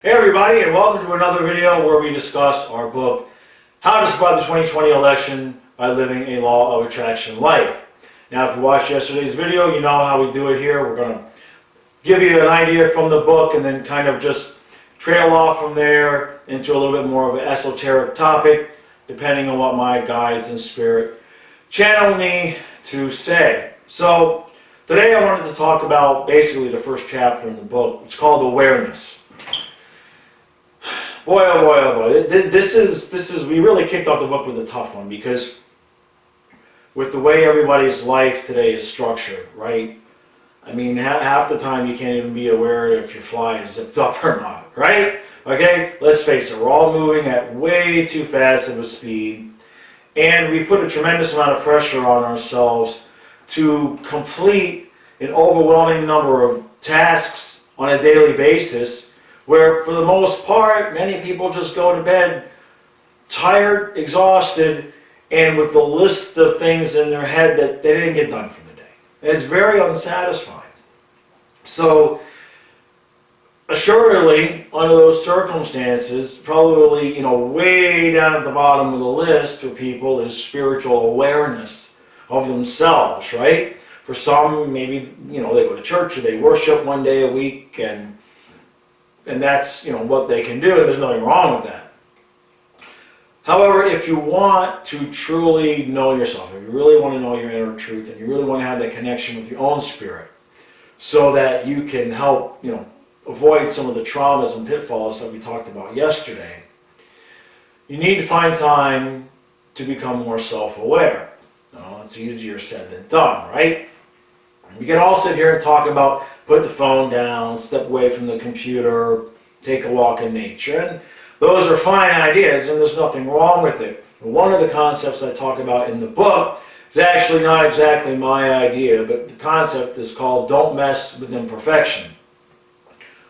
Hey everybody, and welcome to another video where we discuss our book, How to Survive the 2020 Election by Living a Law of Attraction Life. Now, if you watched yesterday's video, you know how we do it here. We're going to give you an idea from the book and then kind of just trail off from there into a little bit more of an esoteric topic, depending on what my guides and spirit channel me to say. So, today I wanted to talk about basically the first chapter in the book. It's called Awareness. Boy, oh boy, oh boy. This is, we really kicked off the book with a tough one because with the way everybody's life today is structured, right? I mean, half the time you can't even be aware if your fly is zipped up or not, right? Okay, let's face it, we're all moving at way too fast of a speed, and we put a tremendous amount of pressure on ourselves to complete an overwhelming number of tasks on a daily basis, where for the most part, many people just go to bed tired, exhausted, and with the list of things in their head that they didn't get done for the day. And it's very unsatisfying. So, assuredly, under those circumstances, probably, way down at the bottom of the list for people is spiritual awareness of themselves, right? For some, maybe, they go to church or they worship one day a week, and that's, what they can do, and there's nothing wrong with that. However, if you want to truly know yourself, if you really want to know your inner truth, and you really want to have that connection with your own spirit, so that you can help, avoid some of the traumas and pitfalls that we talked about yesterday, you need to find time to become more self-aware. Now, it's easier said than done, right? We can all sit here and talk about put the phone down, step away from the computer, take a walk in nature. And those are fine ideas, and there's nothing wrong with it. One of the concepts I talk about in the book is actually not exactly my idea, but the concept is called don't mess with imperfection.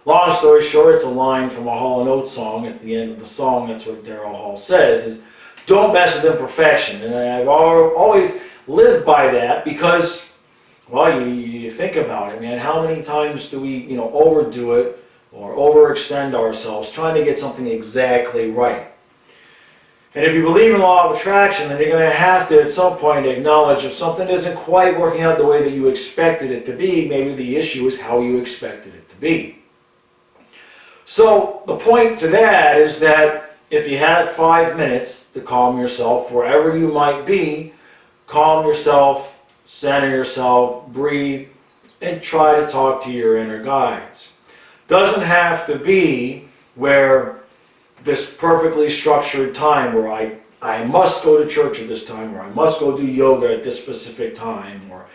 Long story short, it's a line from a Hall & Oates song. At the end of the song, that's what Daryl Hall says, is don't mess with imperfection. And I've always lived by that because, well, you think about it, man. How many times do we, overdo it or overextend ourselves trying to get something exactly right? And if you believe in law of attraction, then you're going to have to, at some point, acknowledge if something isn't quite working out the way that you expected it to be, maybe the issue is how you expected it to be. So the point to that is that if you have 5 minutes to calm yourself, wherever you might be, calm yourself, center yourself, breathe, and try to talk to your inner guides. Doesn't have to be where this perfectly structured time where I must go to church at this time, or I must go do yoga at this specific time, or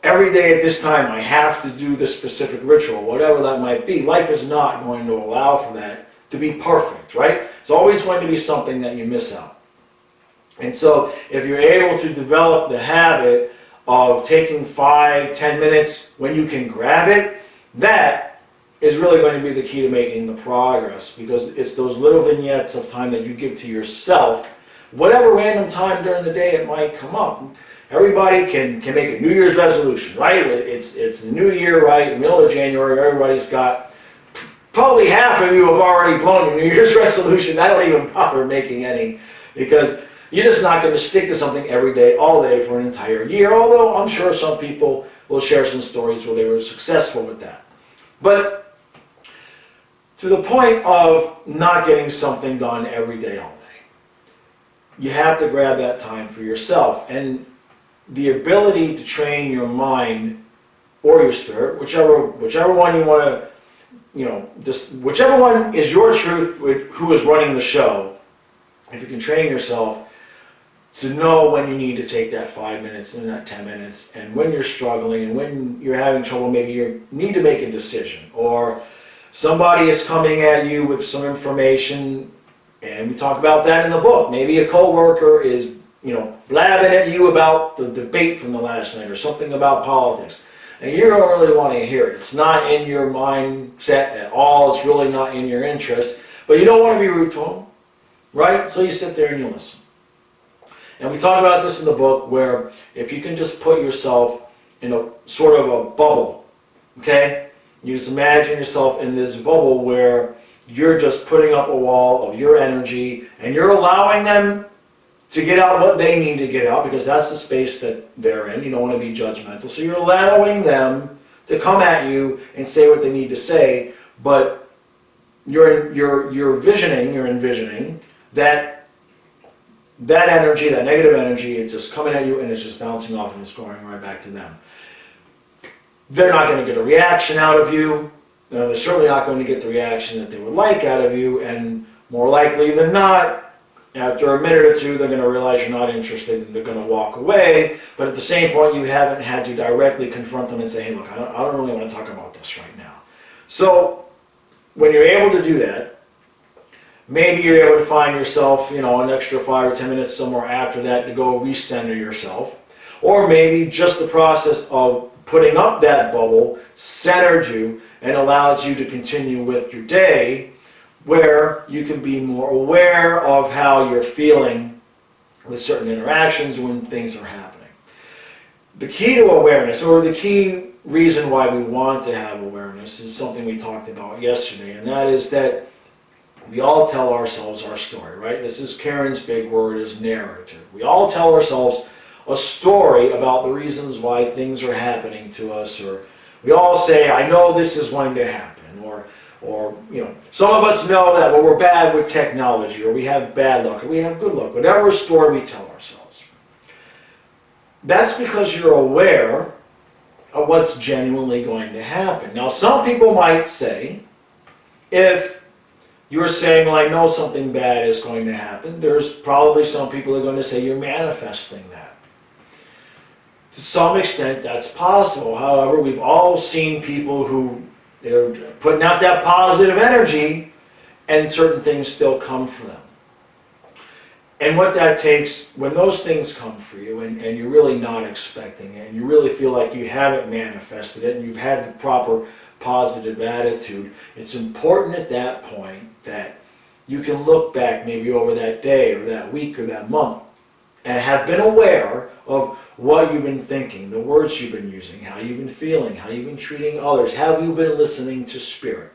every day at this time I have to do this specific ritual, whatever that might be. Life is not going to allow for that to be perfect, right? It's always going to be something that you miss out. And so if you're able to develop the habit of taking 5-10 minutes when you can grab it, that is really going to be the key to making the progress, because it's those little vignettes of time that you give to yourself, whatever random time during the day it might come up. Everybody can make a New Year's resolution, right? It's the new year, right? Middle of January, everybody's got, probably half of you have already blown your New Year's resolution. I don't even bother making any, because you're just not going to stick to something every day, all day for an entire year, although I'm sure some people will share some stories where they were successful with that. But to the point of not getting something done every day, all day, you have to grab that time for yourself. And the ability to train your mind or your spirit, whichever one you want to, whichever one is your truth, who is running the show, if you can train yourself to know when you need to take that 5 minutes and that 10 minutes, and when you're struggling and when you're having trouble, maybe you need to make a decision, or somebody is coming at you with some information, and we talk about that in the book. Maybe a coworker is, blabbing at you about the debate from the last night or something about politics, and you don't really want to hear it. It's not in your mindset at all. It's really not in your interest, but you don't want to be rude to them, right? So you sit there and you listen. And we talk about this in the book, where if you can just put yourself in a sort of a bubble, okay? You just imagine yourself in this bubble where you're just putting up a wall of your energy, and you're allowing them to get out what they need to get out, because that's the space that they're in. You don't want to be judgmental. So you're allowing them to come at you and say what they need to say, but you're envisioning that energy, that negative energy, is just coming at you and it's just bouncing off and it's going right back to them. They're not going to get a reaction out of you. They're certainly not going to get the reaction that they would like out of you, and more likely than not, after a minute or two, they're going to realize you're not interested and they're going to walk away. But at the same point, you haven't had to directly confront them and say, hey, look, I don't really want to talk about this right now. So when you're able to do that, maybe you're able to find yourself, an extra 5 or 10 minutes somewhere after that to go recenter yourself. Or maybe just the process of putting up that bubble centered you and allowed you to continue with your day, where you can be more aware of how you're feeling with certain interactions when things are happening. The key to awareness, or the key reason why we want to have awareness, is something we talked about yesterday, and that is that we all tell ourselves our story, right? This is Karen's big word, is narrative. We all tell ourselves a story about the reasons why things are happening to us, or we all say, I know this is going to happen, or some of us know that we're bad with technology, or we have bad luck, or we have good luck, whatever story we tell ourselves. That's because you're aware of what's genuinely going to happen. Now, some people might say, if you're saying, well, I know something bad is going to happen, there's probably some people who are going to say you're manifesting that. To some extent, that's possible. However, we've all seen people who they're putting out that positive energy, and certain things still come for them. And what that takes, when those things come for you, and you're really not expecting it, and you really feel like you haven't manifested it, and you've had the proper positive attitude, it's important at that point that you can look back maybe over that day, or that week, or that month, and have been aware of what you've been thinking, the words you've been using, how you've been feeling, how you've been treating others, have you been listening to spirit?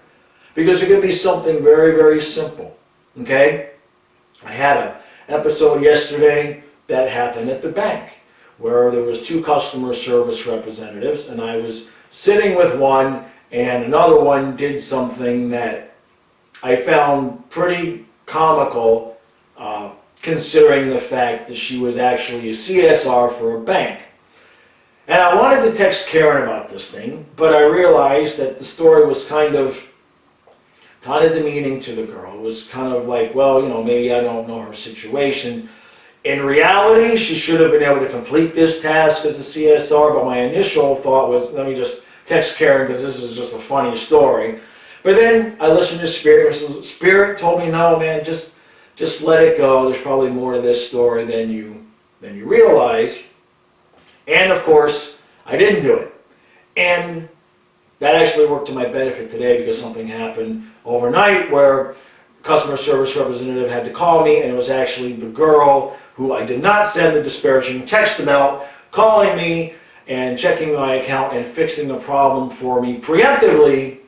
Because it could be something very, very simple, okay? I had an episode yesterday that happened at the bank, where there was 2 customer service representatives, and I was sitting with one, and another one did something that I found pretty comical, considering the fact that she was actually a CSR for a bank. And I wanted to text Karen about this thing, but I realized that the story was kind of demeaning to the girl. It was kind of like, well, maybe I don't know her situation. In reality, she should have been able to complete this task as a CSR, but my initial thought was, let me just text Karen because this is just a funny story. But then I listened to Spirit. Spirit told me, no, man, just let it go. There's probably more to this story than you realize. And of course, I didn't do it. And that actually worked to my benefit today, because something happened overnight where customer service representative had to call me, and it was actually the girl who I did not send the disparaging text about calling me and checking my account and fixing the problem for me preemptively.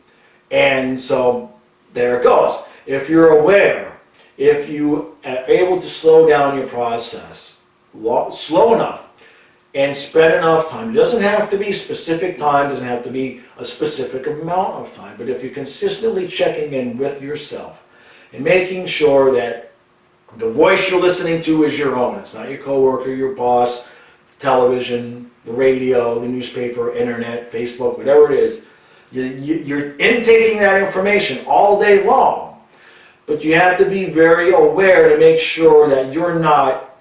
And so there it goes. If you're aware, if you are able to slow down your process, slow enough, and spend enough time, it doesn't have to be specific time, doesn't have to be a specific amount of time, but if you're consistently checking in with yourself and making sure that the voice you're listening to is your own, it's not your coworker, your boss, television, the radio, the newspaper, internet, Facebook, whatever it is, you're intaking that information all day long. But you have to be very aware to make sure that you're not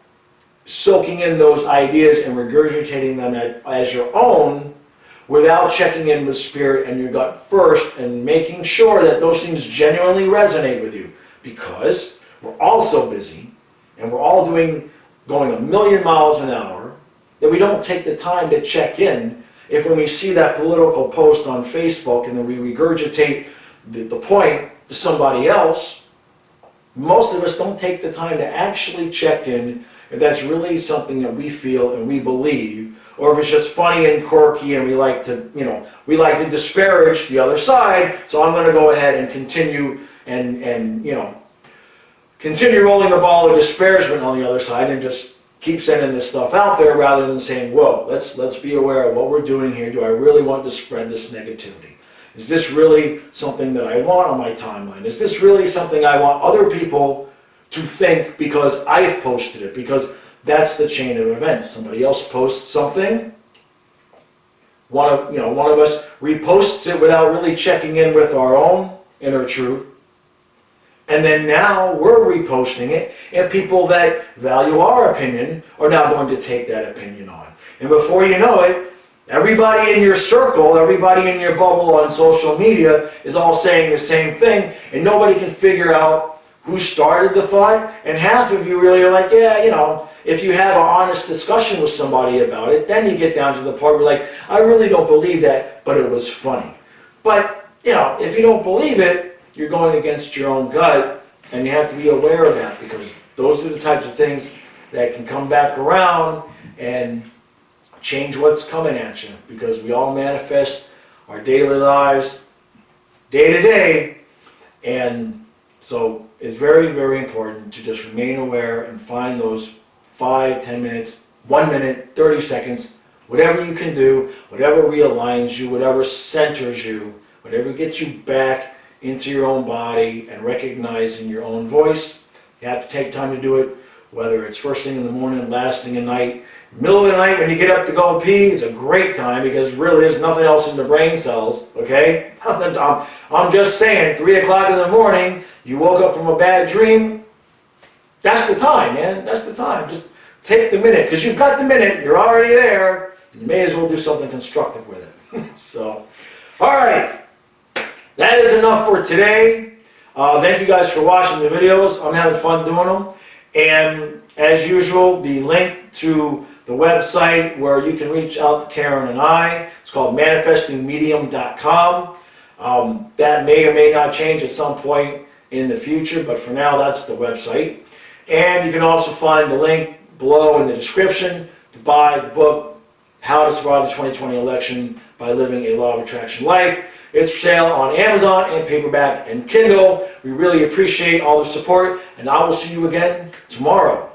soaking in those ideas and regurgitating them as your own without checking in with spirit and your gut first, and making sure that those things genuinely resonate with you. Because we're all so busy and we're all going a million miles an hour that we don't take the time to check in. If when we see that political post on Facebook and then we regurgitate the point to somebody else, most of us don't take the time to actually check in if that's really something that we feel and we believe, or if it's just funny and quirky and we like to disparage the other side, so I'm going to go ahead and continue and continue rolling the ball of disparagement on the other side and just keep sending this stuff out there rather than saying, whoa, let's be aware of what we're doing here. Do I really want to spread this negativity? Is this really something that I want on my timeline? Is this really something I want other people to think because I've posted it? Because that's the chain of events. Somebody else posts something, one of us reposts it without really checking in with our own inner truth. And then now we're reposting it, and people that value our opinion are now going to take that opinion on. And before you know it, everybody in your circle, everybody in your bubble on social media is all saying the same thing, and nobody can figure out who started the thought. And half of you really are like, yeah, if you have an honest discussion with somebody about it, then you get down to the part where like, I really don't believe that, but it was funny. But, if you don't believe it, you're going against your own gut, and you have to be aware of that, because those are the types of things that can come back around and change what's coming at you, because we all manifest our daily lives day to day. And so it's very, very important to just remain aware and find those 5, 10 minutes, 1 minute, 30 seconds, whatever you can do, whatever realigns you, whatever centers you, whatever gets you back into your own body and recognizing your own voice. You have to take time to do it, whether it's first thing in the morning, last thing at night, middle of the night when you get up to go pee. It's a great time, because really there's nothing else in the brain cells, okay? I'm just saying, 3 o'clock in the morning, you woke up from a bad dream, that's the time, man. That's the time. Just take the minute, because you've got the minute, you're already there, you may as well do something constructive with it. So, all right. That is enough for today. Thank you guys for watching the videos. I'm having fun doing them. And as usual, the link to the website where you can reach out to Karen and I, it's called manifestingmedium.com. That may or may not change at some point in the future, but for now, that's the website. And you can also find the link below in the description to buy the book, How to Survive the 2020 Election by Living a Law of Attraction Life. It's for sale on Amazon and paperback and Kindle. We really appreciate all the support, and I will see you again tomorrow.